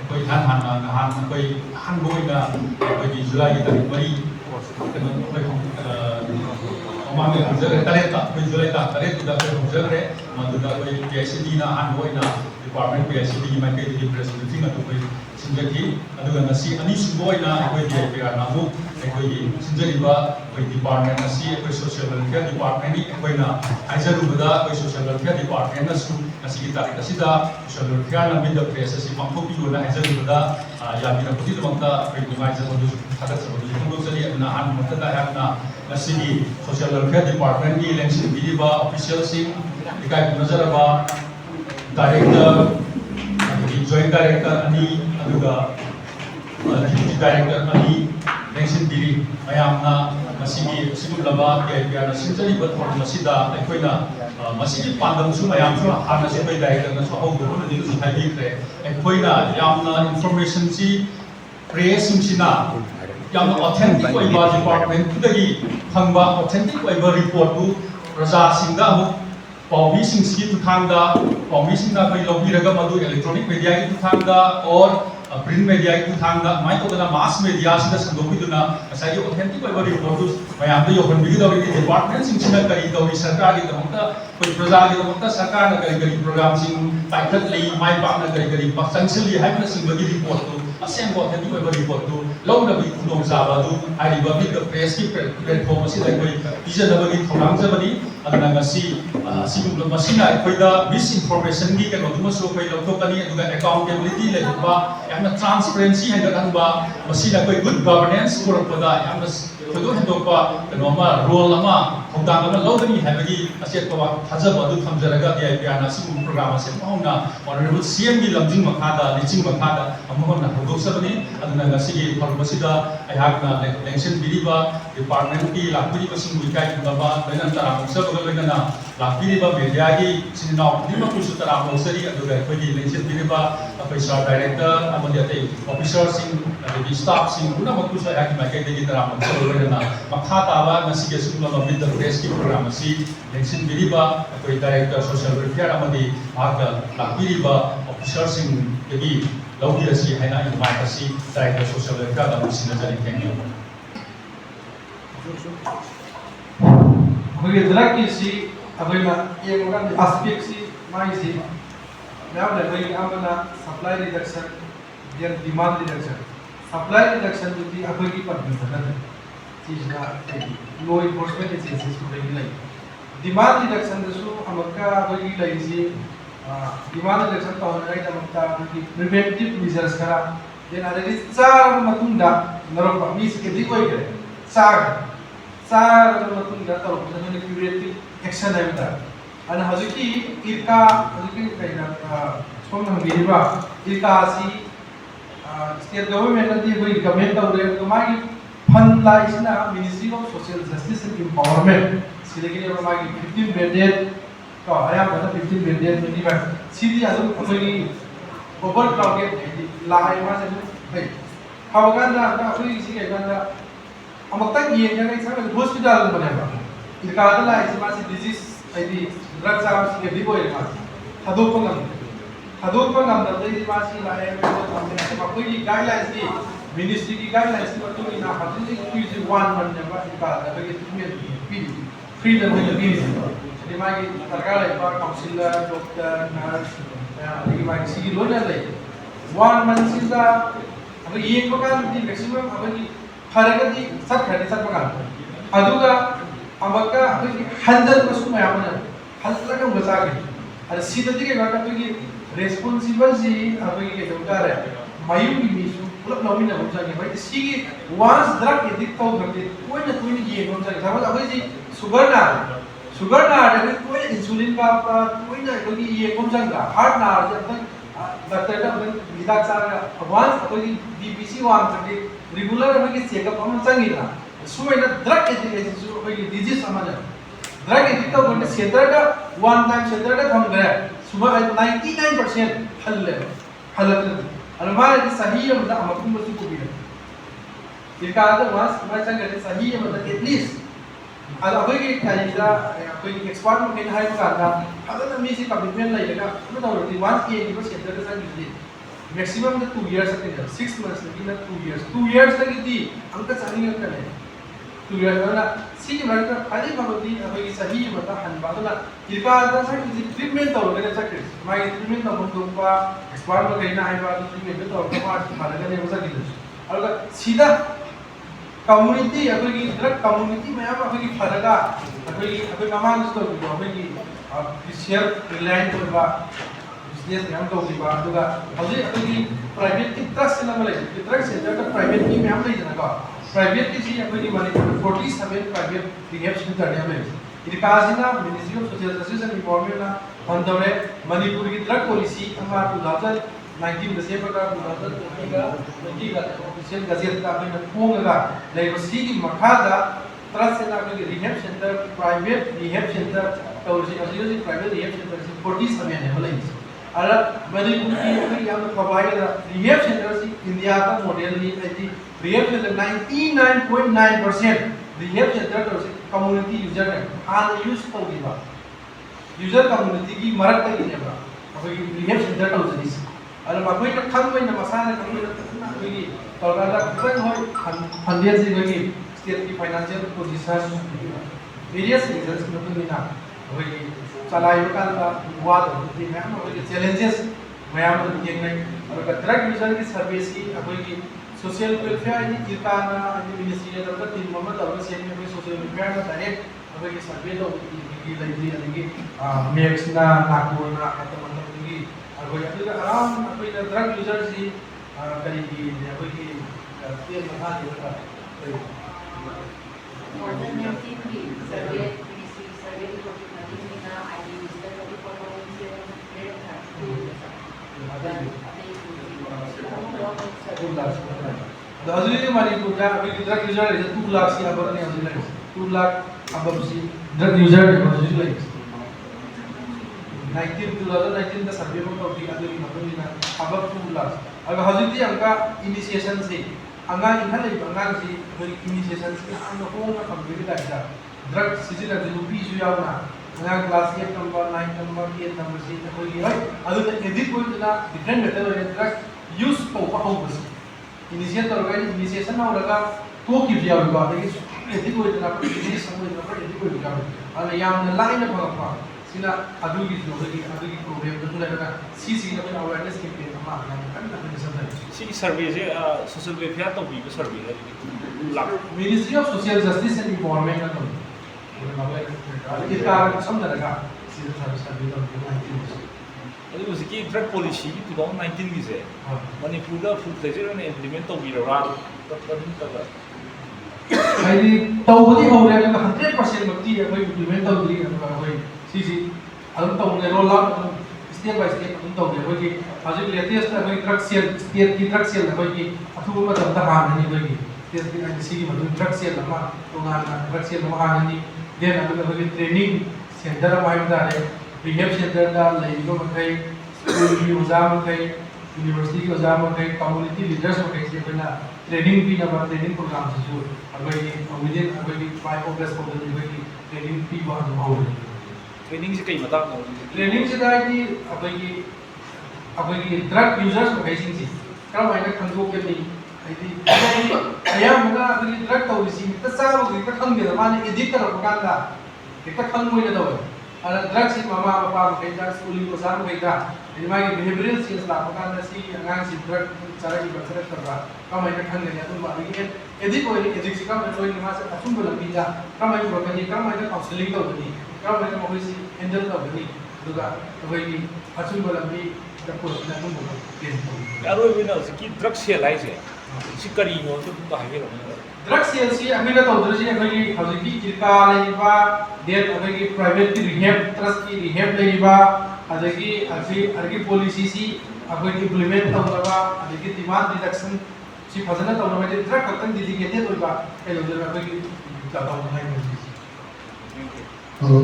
कोई हान कोई बोइना कोई जुलाई की तारीख मरी मांगे हमजरे तरेता कोई जुलाई ता तरेत दा कोई हमजरे मधुदा कोई PhD ना हान बोइना डिपार्टमेंट PhD की माइके दी प्रेसिडेंसी ना तो कोई सिंजकी अदुगा नसी अनी सुबोइना कोई DIPR नामु कोई सिंजरीबा कोई डिपार्टमेंट नसी कोई सोशल वेलफेयर डिपार्टमेंट नि कोइना आइजरुबदा कोई सोशल वेलफेयर डिपार्टमेंट नसु नसी की तारीख असिदा सोशल वेलफेयर ना मिड प्रेस असी मांगथोपी गोना आइजरुबदा याबिना पुति दमंता कोई डिमाइज मधु थागत सबदु फोंदोसरी ना हान मथदा याबना नसी की सोशल वेलफेयर डिपार्टमेंट की इलेक्शन बिदिबा ऑफिशियल सिंह इकाई नजरबा डायरेक्टर जॉइंट डायरेक्टर अनी अदुगा डिप्टी डायरेक्टर अनी इलेक्शन बिरी मयामना मसीगी सिगुलबा DIPR सिंजरी बथोर मसीदा अखोइना मसीगी पांदमसु मयामसु हाना से कोई डायरेक्टर नसु हौदो दिसु हाइबिख्रे अखोइना यामना इन्फॉर्मेशन सी प्रेस सिंसिना यामना ऑथेंटिक ओइबा डिपार्टमेंट कुदगी फंगबा ऑथेंटिक ओइबा रिपोर्ट बु प्रजा सिंगा हु पाउमी सिंगी तुथांगदा पाउमी सिंगा कोई लौबीरगा मधु इलेक्ट्रॉनिक मीडिया की तुथांगदा और प्रिंट मीडिया की तुथांगदा माइ तोदना मास मीडिया सिदा संदोकिदुना असाई ऑथेंटिक ओइबा रिपोर्ट मयामदा योहनबिगिदोरि डिपार्टमेंट सिंसिना करी दौरी सरकार की दमता कोई प्रजा की दमता सरकार ना करी प्रोग्राम सिंग पाइखत लई माइ पाकना करी पक्संसली हाइबना सिंगबगी रिपोर्ट असेंग ऑथेंटिक ओइबा रिपोर्ट लौनबी खुदों जाबादु आइबा बिग प्रेस की प्लेटफॉर्म असिदा कोई इजनबगी थौरांजबनी अदना ngasi sigum masina koida misinformation gi kano dum so koi lokani aduga accountability le ba yamna transparency hanga kanba masina koi good governance purapada yamna kodo hendopa kano ma role ama thongdang ama lodani habagi aset pa thajaba adu thamjaraga DIPR na sigum program ase mauna honorable CM gi lamjing makhada liching makhada amona hodok sabani aduna ngasi gi pharmasida ayakna election biriba department ki lakpiri basing wikai ba benan taram sabag lagana lakpiriba media gi sininaw dima kusu taram sari aduga koi election biriba officer director amadi ate officer sing adi staff sing una makusa ayaki makai de taram sabag lagana makhata ba ngasi ge sumla mid press ki program si election biriba koi director social welfare amadi bhaga lakpiriba officer sing gi lawgi asi haina invite asi director social welfare da musina jari thank you we drug si abena yang kan aspek si mai si now the way amana supply reduction then demand reduction supply reduction to the abagi permission is na law enforcement agencies ko regulate demand reduction so amaka abagi lai si demand reduction to na ida makta preventive measures kara then already sar matunda narok mi se kedi koi gare sar matunda to na curative action aida ana hazuki irka hazuki kaina somna biriba irka si state government ati koi government tawre kamai fund laisna Ministry of Social Justice and Empowerment sidagi magi 15 billion to aya bana 15 billion ni ba sidi adu koi overcrowded lai ma se bai hawaganda ka koi si ke ganda amakta ye ga kai sa hospital bana ba irka la is ma si disease id drug service ke dibo irka hadopang da dei ma si la e ko tamne ma koi guidelines ki ministry की guidelines की बात होगी ना हाथी की one मन जब इनका अगर ये फ्री जब ये भी jadi magi terkala itu kaunselor dokter nurse lagi magi sigi lo dah lagi one man sisa apa ये को kan di maximum apa di harga di sat pakan aduga amaka apa di 100 masuk mai apa nih 100 kan besar gitu ada sida di kan apa di responsible sih apa di dokter ya mayu di misu pulang nawi na bujang ya baik sigi once drug addict tau berarti kau ni ye bujang sama apa sih sugar na ada kau insulin ka apa kau ni kau ye bujang ka heart na ada apa doctor dah apa lidak cara once apa di BPC one jadi regular apa di check up apa canggih lah semua ini drug addict itu apa di disease sama aja drug addict tau berarti setelah dah one time setelah dah kamu gaya semua 99% hal अलमारी की सही है मतलब हम अपनी बच्ची को भी है इसका अर्थ वास मैं चाहता हूँ सही है मतलब एटलीस्ट अगर कोई की कायदा कोई एक्सपर्ट में नहीं है तो करना अगर ना मिसी कमिटमेंट नहीं लगा तो रोटी वास ये नहीं बस सेंटर के साथ मिलती मैक्सिमम 2 years तक 6 months लगी 2 years 2 years तक दी हम का चाहनी करते हैं 2 years ना सी के बाद खाली बाबती अभी सही बता हन बात ना इनका आता है कि ट्रीटमेंट तो लोग ने चक्कर माय ट्रीटमेंट तो हम लोग का एक्सपर्ट लोग कहना है बात ट्रीटमेंट तो हम आज मार करने हो सकती है और सीधा कम्युनिटी अभी ड्रग कम्युनिटी में आप अभी फरका अभी कमान तो अभी शेयर रिलायंस होगा बिजनेस में हम तो होगा दुगा अभी प्राइवेट की ट्रस्ट से ना मिले ट्रक सेंटर का प्राइवेट की में हम नहीं जाना प्राइवेट की चीज अभी मणिपुर 47 प्राइवेट रिहेब सेंटर ने हमें इनकाजिना ministry of social justice and empowerment ना अंदर मणिपुर की ड्रग पॉलिसी हमारा 2019 da sempre ka da diga official gazette ta bin ponga lai basi ki makada trust na ka rehab center private rehab center tawsi asili private rehab center 40 samay ne bolai ala manipur ki yam provide rehab center si india ka model ni ai rehab center 99.9% rehab center tawsi community user ne an use to diba user community ki marak ta ni ba abai rehab center tawsi अरे माकोई का खंग में नमसाने खंग में ना कोई तो राजा खंग हो फंडियन से कोई स्टेट की फाइनेंशियल पोजीशन वेरियस रीजंस में कोई ना कोई चलाई बकाल का वाद होती है ना कोई चैलेंजेस मयाम तो ये नहीं और ड्रग यूजर की सर्विस की कोई की सोशल वेलफेयर की किताना मिनिस्ट्री का तीन मोमेंट और सेम में कोई सोशल वेलफेयर का डायरेक्ट कोई की सर्वे तो की लाइब्रेरी अलगी मेक्स ना नागपुर ना तो मतलब की अगर ये आराम अभी ड्रग यूजर सी करी की अभी की ये महा देता है और जब की सर्वे मिनिस्ट्री सर्वे की कोशिश में ना आई यूज द 24 से रेट था तो अजून मणिपुर का अभी ड्रग यूजर है 2 लाख से अब नहीं अजून 2 लाख अब सी ड्रग यूजर है अजून लाइक 2019 का सर्वे में तो दिया जो मतलब ना अब 2 लाख अगर हजूती अंका इनिशिएशन से अंगा इधर ले अंगा से कोई इनिशिएशन से अंग होम में कंप्लीट करता ड्रग सिजिल जो भी जो यावना अंगा क्लास 8 नंबर 9 नंबर 8 नंबर से कोई है अदु एडिट कोई ना डिफरेंट मेथड है ड्रग यूज तो पाउस इनिशिएट तो गई इनिशिएशन ना लगा तो की दिया होगा लेकिन एडिट कोई ना इनिशिएशन समझ ना पर एडिट कोई का और याम लाइन में पकड़ा सिना अदुगी जोगी अदुगी प्रॉब्लम तो लगा सी ना कोई अवेयरनेस कैंपेन मा ना करना है सब सी सर्वे से सोशल वेलफेयर तो भी सर्वे है lakh ministry of social justice and empowerment का तो इसका समझ सी सर्वे तो 19 अदु की ड्रग पॉलिसी 2019 की से मणिपुर का फुल फ्लेजर ने इंप्लीमेंट तो भी रहा तब हाइली तौबदी हो रे 100% मक्ति है भाई इंप्लीमेंट तो दी भाई सी अदम तो ने roll out step by step अदम तो भाई की हजू लेटेस्ट है भाई ड्रग सेल स्टेट की ड्रग सेल भाई की अथु मतलब ता हां नहीं भाई की स्टेट की एजेंसी की मतलब ड्रग सेल मा तो ना ड्रग सेल मा हां नहीं देन अदम भाई ट्रेनिंग सेंटर मा आइम दारे रिहेब सेंटर दा लेगो मखै स्कूल की ओजा मखै यूनिवर्सिटी की ओजा मखै कम्युनिटी लीडर्स मखै से बना ट्रेनिंग भी ना ट्रेनिंग प्रोग्राम से जो अगर ये विदिन अगर ये 5 अगस्त को अगर ये ट्रेनिंग भी वहां जो हो ट्रेनिंग से कई बता ट्रेनिंग से दा कि अगर ये ड्रग यूजर्स को कैसे से कम आइना खंगो के नहीं आईदी आया मुगा अगर ये ड्रग तो इसी तो सारो की तो खंगे माने एडिट कर पकांदा एक तो खंग मोइ न दो अरे ड्रग से मामा पापा को कैसा स्कूलिंग को सारो कैसा इनमें बिहेवियरल चेंज ला पकांदा सी अंगांग से ड्रग चारा की बचत कर रहा कम आइना खंगे ने तुम बारी के एडिट कोई एडिट से कम कोई निमा से अचुम बोलती जा कम आइना रोकनी कम आइना काउंसलिंग तो बनी कम आइना मोहि से हैंडल तो बनी दुगा तो भाई अचुम बोलती जब को ना तुम बोलो केस अरो विना की ड्रग सेल है से करी नो तो बाहर लो ड्रग सेल से अभी तो उधर से अभी हजकी जिरका लेबा डेट अभी प्राइवेट की रिहेब ट्रस्ट की रिहेब लेबा अदगी अभी पॉलिसी सी अभी इंप्लीमेंट तौरबा अदगी डिमांड रिडक्शन सी फजना तौरबा जे ड्रग कतन डेडिकेटेड होइबा ए लोदर अभी जाता हूं है हेलो